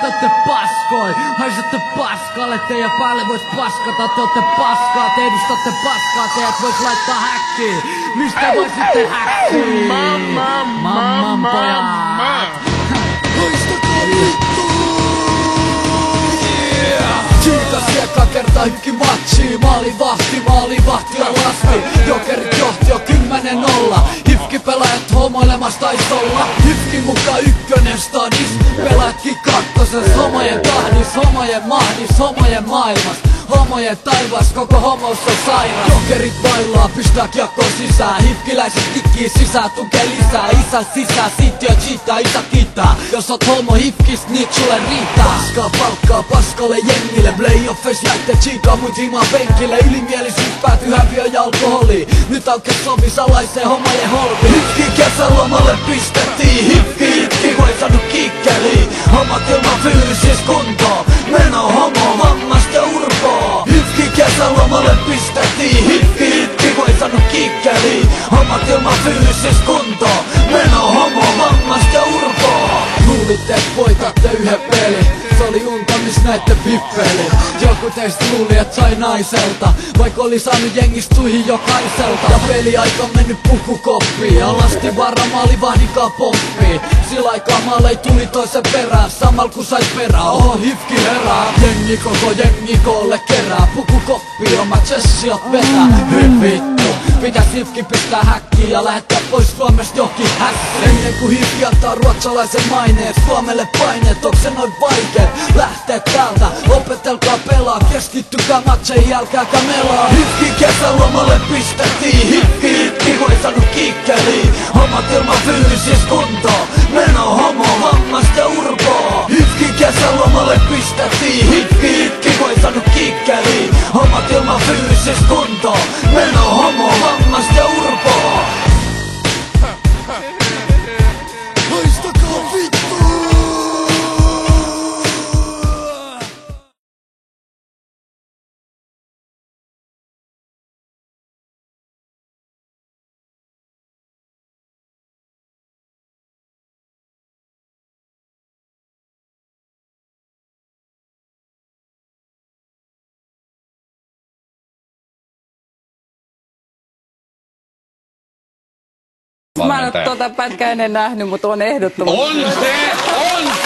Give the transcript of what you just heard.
ootte paskoi. Haisette paskalle, teidän päälle vois paskata. Te ootte paskaa, te edustatte paskaa. Teidät vois laittaa häkkiin. Mistä voisitte häkkiin? Mamman pojat. Haistakaa vittu! Kiitos eka kerta hykki matchii. Maalivahti on lasti. Jokerit johti jo 10-0. Hifki pelaajat homoilemassa taisi olla. Hifki mukaan ykkönen stadis. Pelaajatkin kakkoses. Homojen tahdis, homojen mahdis, homojen maailmas. Homojen taivas, koko homous on sairas. Jokerit bailaa, pistää kiekkoon sisään. Hifkiläiset tikkii sisään, tukee lisää. Isä sisään, sit jo cheataa, isä kiittää. Jos oot homo hifkis, niit sulle riittää. Paskaa palkkaa, paskalle jengille. Playoffeis lähtee chiikaa, mut himaa penkille. Ylimielisyys päätyy häviö ja alkoholiin. Nyt aukes sovi salaiseen homojen holviin. Hifki kesälomalle pistettiin. Hifki itki, voi sanu kikkeliin. Hommat ilman fyysis kuntoon. Meno homo, vammasta ja urpoa. Hifki kesälomalle pistettiin. Hifki itki, voi sanu kikkeliin. Hommat ilman fyysis kuntoon. Meno homo, vammasta ja urpoa. Luulitte, et voitatte yhden pelin. Se oli unta, mis näitte pippelin. Joku teistä luuli, et sai naiselta, vaik oli saanut jengistuihin jokaiselta. Ja peliaika on mennyt pukukoppiin. Alasti varamaali vahdikaa pomppii. Sillä aikaa maalei tuli toisen perään. Samal ku sais perää, oho hifki herää. Jengi koko jengi koolle kerää. Pukukoppi, omat sessiot vetää. Hyi vittu, pitäis hifki pistää häkkiin ja lähettää pois Suomesta johonkin hässiin. Ennen ku hifki antaa ruotsalaisen maineen. Suomelle paineet, onks se noin vaikeet? Lähtee täältä, opetelkaa pelaa. Keskittykää matsein, älkää kamelaa. Hifki kesälomalle pistettiin. Hifki itki, voi sanu kikkeliin. Hommat ilman fyysis kuntoon. Meno homo, vammasta ja urpoa. Hifki kesälomalle pistettiin. Hifki itki, voi sanu kikkeliin. Hommat ilman fyysis kuntoon. Meno homo, vammasta ja urpoa. Haistakaa vittu! Mä en oo tuota pätkää ennen nähnyt, mutta on ehdottomasti. On se!